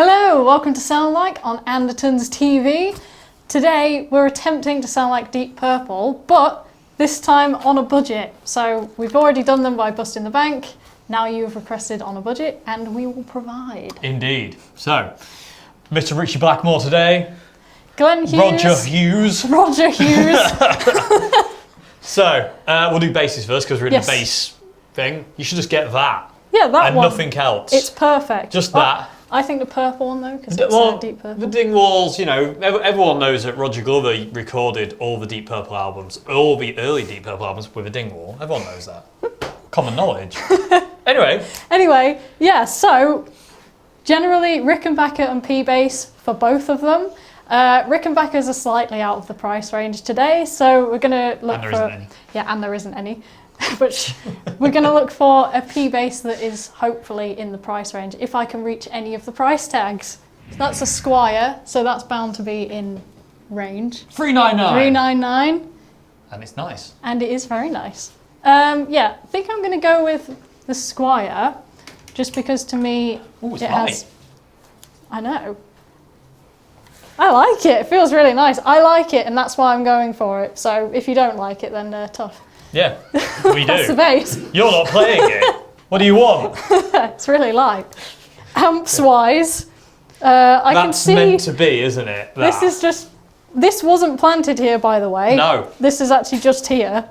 Hello, welcome to Sound Like on Andertons TV. Today we're attempting to sound like Deep Purple, but this time on a budget. So we've already done them by Busting the Bank. Now you've requested on a budget and we will provide. Indeed. So, Mr. Richie Blackmore today. Glenn Hughes. Roger Hughes. So, we'll do basses first because we're in the bass thing. You should just get that. Yeah, that and one. And nothing else. It's perfect. Just that. I think the purple one though, because it's Deep Purple. The Dingwalls, you know, everyone knows that Roger Glover recorded all the Deep Purple albums, all the early Deep Purple albums with a Dingwall. Everyone knows that. Common knowledge. Anyway, yeah, so generally Rickenbacker and P-Bass for both of them. Rickenbackers are slightly out of the price range today, so we're going to look for... Isn't any. Yeah, and there isn't any. But we're going to look for a P-Bass that is hopefully in the price range, if I can reach any of the price tags. So that's a Squire, so that's bound to be in range. $399. $399. And it's nice. And it is very nice. Yeah, I think I'm going to go with the Squire, just because to me it has... I know. I like it. It feels really nice. I like it, and that's why I'm going for it. So if you don't like it, then tough. Yeah, we do. That's the bass. You're not playing it. What do you want? It's really light. Amps-wise, I can see... That's meant to be, isn't it? This is just... This wasn't planted here, by the way. No. This is actually just here.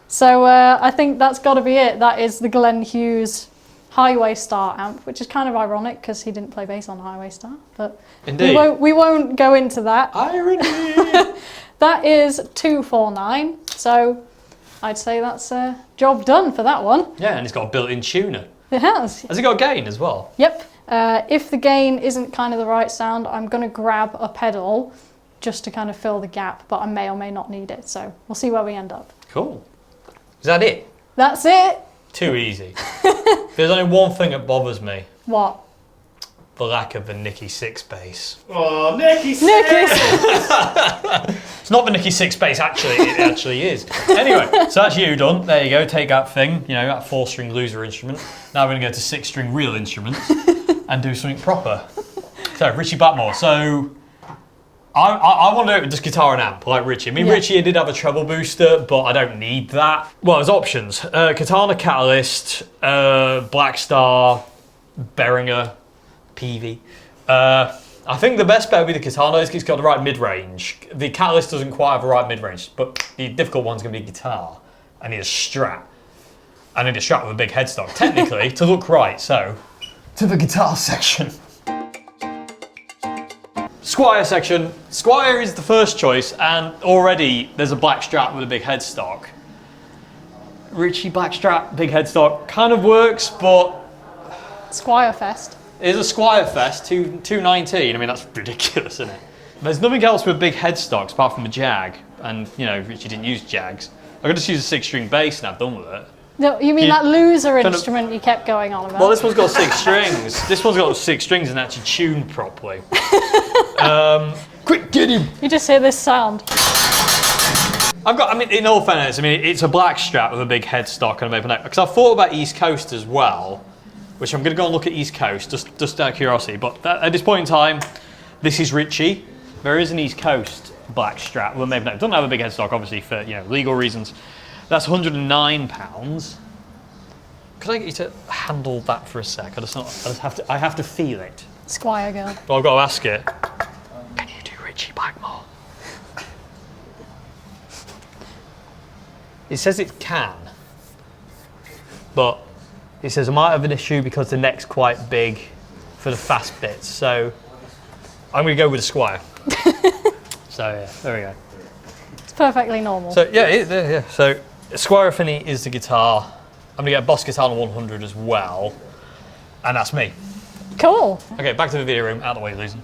So I think that's got to be it. That is the Glenn Hughes Highway Star amp, which is kind of ironic because he didn't play bass on Highway Star. But indeed. We won't go into that. Irony. That is $249. So I'd say that's a job done for that one. Yeah, and it's got a built-in tuner. It has. Has it got gain as well? Yep. If the gain isn't kind of the right sound, I'm going to grab a pedal just to kind of fill the gap, but I may or may not need it. So we'll see where we end up. Cool. Is that it? That's it. Too easy. There's only one thing that bothers me. What? The lack of the Nicky 6 bass. Oh, Nicky 6! It's not the Nicky 6 bass, actually. It actually is. Anyway, so that's you done. There you go. Take that thing, you know, that 4-string loser instrument. Now we're going to go to 6-string real instruments and do something proper. So, Richie Blackmore. So, I want to do it with just guitar and amp, like Richie. I mean, Richie did have a treble booster, but I don't need that. Well, there's options. Katana Catalyst, Black Star, Behringer, PV. I think the best bet would be the Katana. It's got the right mid-range. The Catalyst doesn't quite have the right mid-range, but the difficult one's going to be guitar. I need a Strat. I need a Strat with a big headstock, technically, to look right. So, to the guitar section. Squire section. Squire is the first choice, and already there's a black Strat with a big headstock. Richie black Strat, big headstock, kind of works, but... Squire Fest. It is a Squire Fest, $219. I mean, that's ridiculous, isn't it? There's nothing else with big headstocks apart from a Jag, and, you know, Richie didn't use Jags. I could just use a 6-string bass and I'm done with it. No, you mean that loser instrument you kept going on about? Well, this one's got 6 strings. This one's got 6 strings and actually tuned properly. Quick, get him! You just hear this sound. In all fairness, it's a black Strat with a big headstock and a maple neck. Because I've thought about East Coast as well, which I'm going to go and look at East Coast, just out of curiosity. But at this point in time, this is Richie. There is an East Coast black Strat with a maple neck. It doesn't have a big headstock, obviously, for legal reasons. That's £109. Could I get you to handle that for a sec? I have to feel it. Squire girl. Well, I've got to ask it. Can you do Richie Blackmore? It says it can, but it says I might have an issue because the neck's quite big for the fast bits. So I'm going to go with a Squire. So yeah, there we go. It's perfectly normal. So yeah. So Squire Finney is the guitar. I'm going to get Boss Guitar 100 as well, and that's me. Cool. Okay, back to the video room. Out of the way, losing.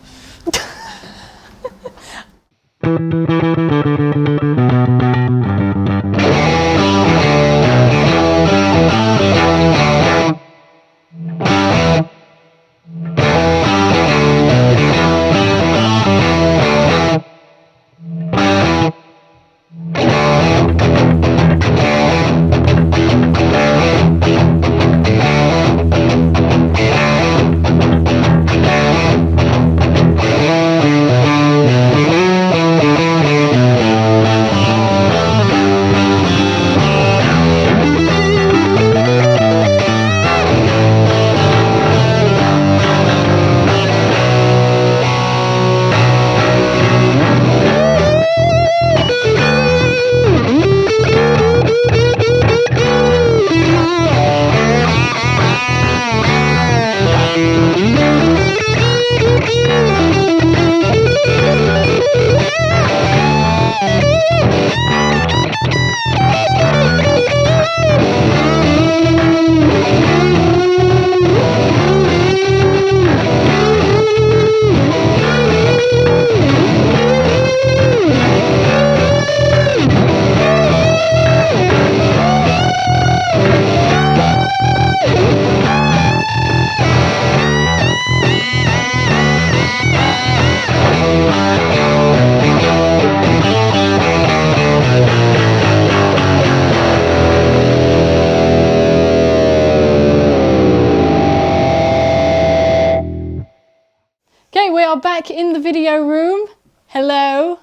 are back in the video room. Hello.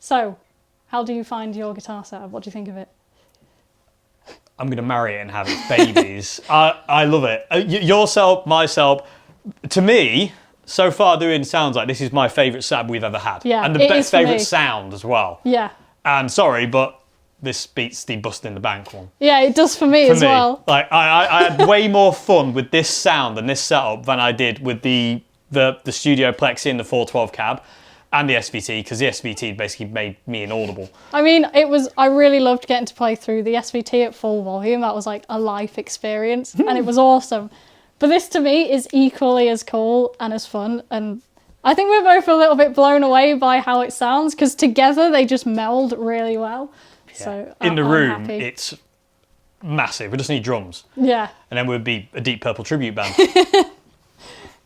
So, how do you find your guitar setup? What do you think of it? I'm going to marry it and have its babies. I love it. Your setup, my setup. To me, so far doing sounds like this is my favourite setup we've ever had. Yeah, and the it best is for favourite me. sound as well. Yeah. And sorry, but this beats the Bustin' in the Bank one. Yeah, it does for me as well. Like I had way more fun with this sound and this setup than I did with the Studio Plexi and the 412 cab and the SVT, because the SVT basically made me inaudible. I mean, I really loved getting to play through the SVT at full volume. That was like a life experience and it was awesome. But this to me is equally as cool and as fun, and I think we're both a little bit blown away by how it sounds, because together they just meld really well. Yeah. So in the I'm room, happy. it's massive. We just need drums. Yeah. And then we'd be a Deep Purple tribute band.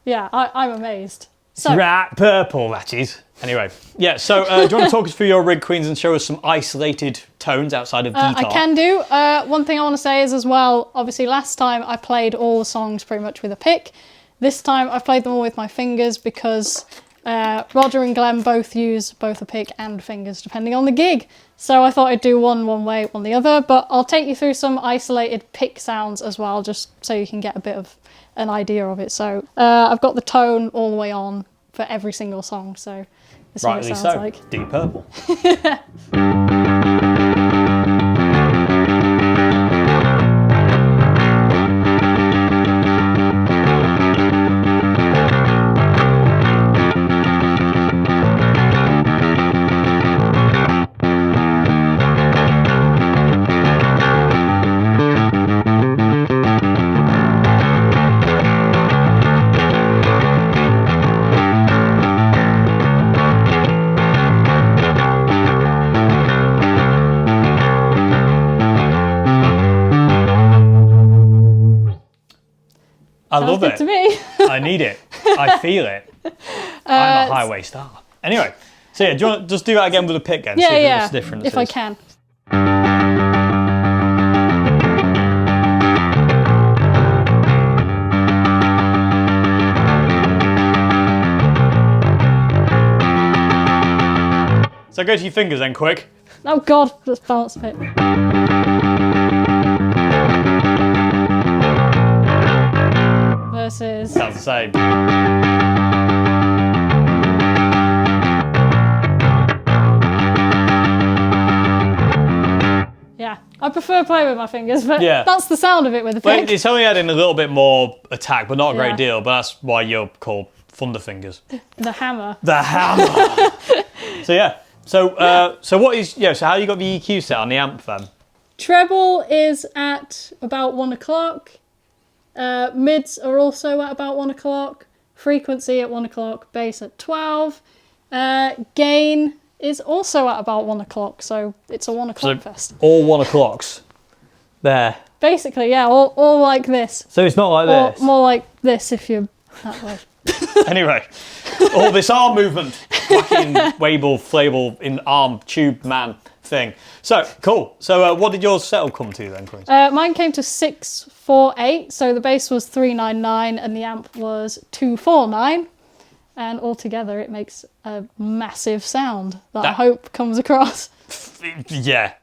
Yeah, I'm amazed. So, Right, purple, that is. Anyway, yeah, so do you want to talk us through your rig, Queens, and show us some isolated tones outside of guitar? I can do. One thing I want to say is as well, obviously last time I played all the songs pretty much with a pick. This time I've played them all with my fingers because Roger and Glenn both use both a pick and fingers depending on the gig. So I thought I'd do one way, one the other, but I'll take you through some isolated pick sounds as well, just so you can get a bit of an idea of it. So I've got the tone all the way on for every single song, so this is what it sounds like. Deep Purple. I love it. To me. I need it. I feel it. I'm a highway star. Anyway, so yeah, do you want to just do that again with a pick then? Yeah, see if yeah. there's differences. If I can. So go to your fingers then, quick. Oh God, let's balance a bit. Versus. Sounds the same. Yeah, I prefer playing with my fingers, but Yeah. that's the sound of it with a Well, pick. it's only adding a little bit more attack, but not a great Yeah. deal. But that's why you're called Thunder Fingers. The hammer. The hammer. So yeah. So what is so how you got the EQ set on the amp then? Treble is at about 1 o'clock. Mids are also at about 1 o'clock. Frequency at 1 o'clock. Bass at 12. Gain is also at about 1 o'clock. So it's a 1 o'clock fest. All 1 o'clocks. There. Basically, yeah, all like this. So it's not like Or this. more like this if you're that way. Anyway, all this arm movement, whacking, wable, flable in arm tube man thing. So cool. So what did your setup come to then, Chris? Mine came to 648, so the bass was 399 and the amp was 249, and altogether it makes a massive sound that I hope comes across. Yeah.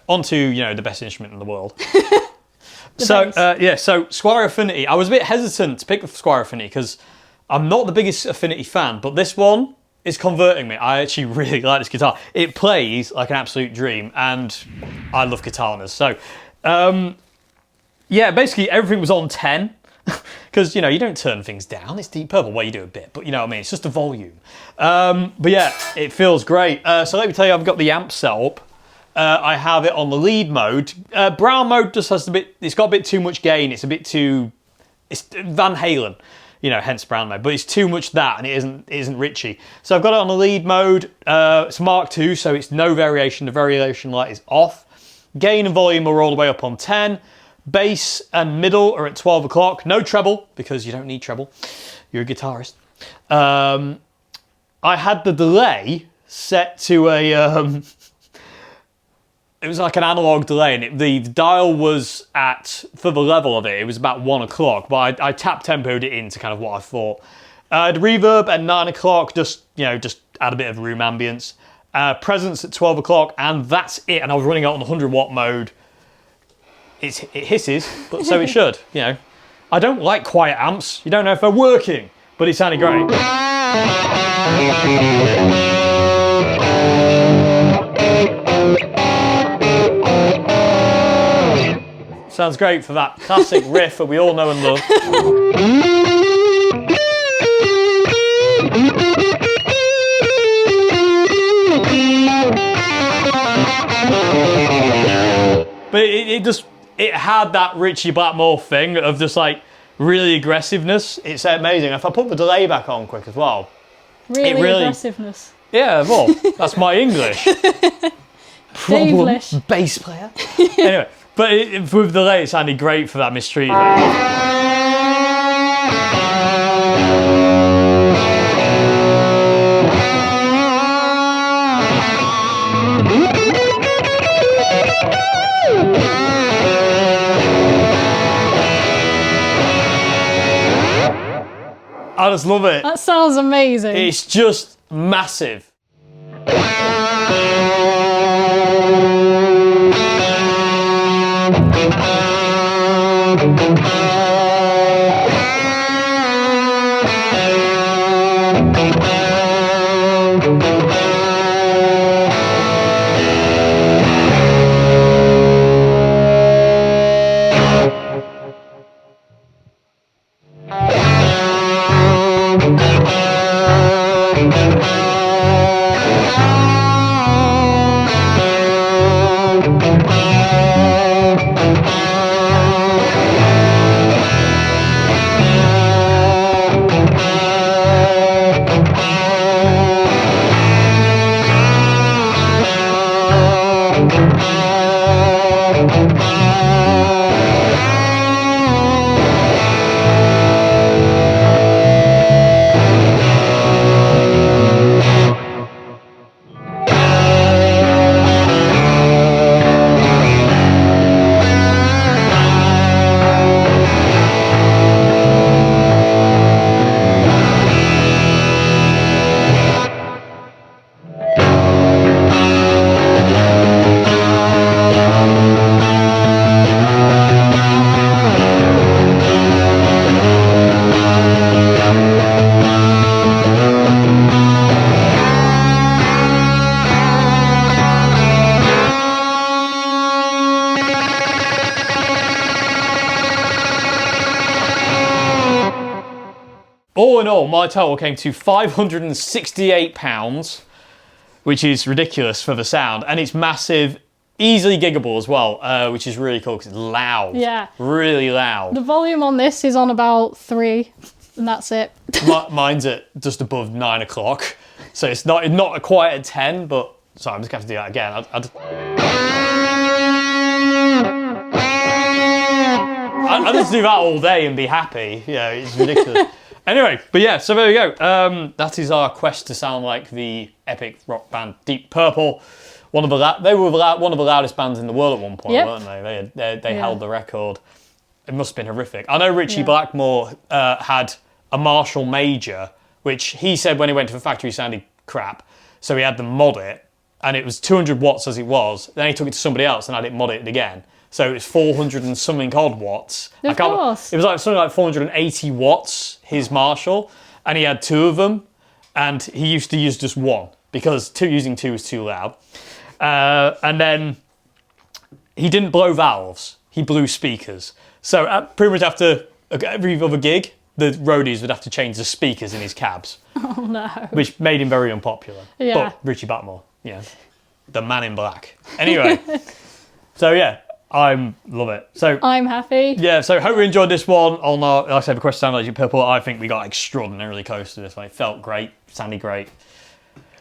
on to, you know, the best instrument in the world. So Squire Affinity. I was a bit hesitant to pick the Squire Affinity because I'm not the biggest Affinity fan, but this one is converting me. I actually really like this guitar. It plays like an absolute dream, and I love guitarness. So, yeah, basically everything was on 10. Because, you know, you don't turn things down. It's Deep Purple. Well, you do a bit, but you know what I mean? It's just a volume. But yeah, it feels great. So let me tell you, I've got the amp set up. I have it on the lead mode. Brown mode just has it's got a bit too much gain. It's a bit too, it's Van Halen, you know, hence brown mode. But it's too much that, and it isn't Richie. So I've got it on the lead mode. It's Mark II, so it's no variation. The variation light is off. Gain and volume are all the way up on 10. Bass and middle are at 12 o'clock. No treble, because you don't need treble. You're a guitarist. I had the delay set to a... it was like an analog delay, and the dial was at, for the level of it, it was about 1 o'clock, but I tap tempoed it into kind of what I thought. The reverb at 9 o'clock, just add a bit of room ambience. Presence at 12 o'clock, and that's it. And I was running out on the 100 watt mode. It hisses, but so it should, you know. I don't like quiet amps. You don't know if they're working, but it sounded great. Sounds great for that classic riff that we all know and love. But it had that Ritchie Blackmore thing of just like really aggressiveness. It's amazing. If I put the delay back on quick as well. Really aggressiveness. Yeah, well, that's my English. Problem, bass player. Anyway, but with the delay, it sounded great for that Mistreated. I just love it. That sounds amazing. It's just massive. All in all, my total came to £568, which is ridiculous for the sound, and it's massive, easily giggable as well, which is really cool because it's loud. Yeah. Really loud. The volume on this is on about 3, and that's it. Mine's at just above 9 o'clock, so it's not quite at 10, but sorry, I'm just going to have to do that again. I'd just do that all day and be happy. Yeah, it's ridiculous. Anyway, but yeah, so there we go. That is our quest to sound like the epic rock band Deep Purple. They were one of the loudest bands in the world at one point, weren't they? They held the record. It must have been horrific. I know Ritchie Blackmore had a Marshall Major, which he said when he went to the factory sounded crap, so he had them mod it, and it was 200 watts as it was. Then he took it to somebody else and had it modded again. So it was 400 and something odd watts. Of course. It was like something like 480 watts, his Marshall, and he had 2 of them, and he used to use just 1 because using 2 was too loud. And then he didn't blow valves, he blew speakers. So pretty much after every other gig, the roadies would have to change the speakers in his cabs. Oh no. Which made him very unpopular. Yeah. But Richie Blackmore, the man in black. Anyway, so yeah, I love it. So I'm happy. yeah, so hope you enjoyed this one on our, like I said, Request Sound Like Purple. I think we got extraordinarily close to this one. It felt great, sounded great.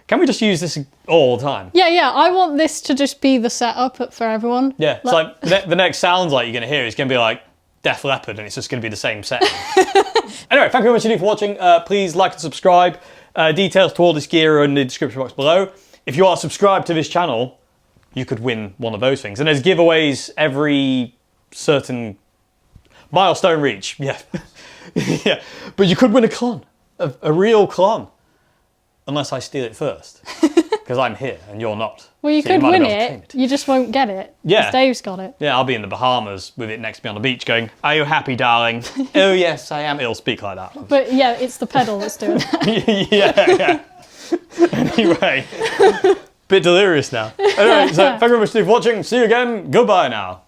Can we just use this all the time? Yeah, I want this to just be the setup for everyone. Yeah, it's like the next sounds like you're going to hear is going to be like Def Leppard, and it's just going to be the same setting. Anyway, thank you very much indeed for watching. Please like and subscribe. Details to all this gear are in the description box below. If you are subscribed to this channel, you could win one of those things. And there's giveaways every certain milestone reach. Yeah. Yeah. But you could win a clon, a real clon. Unless I steal it first. Because I'm here and you're not. Well, you So could might win be able to claim it, you just won't get it. Yeah. 'Cause Dave's got it. Yeah, I'll be in the Bahamas with it next to me on the beach going, "Are you happy, darling?" "Oh, yes, I am." It'll speak like that. But yeah, it's the pedal that's doing that. Yeah. Anyway, bit delirious now. Anyway, so thank you very much for watching. See you again. Goodbye now.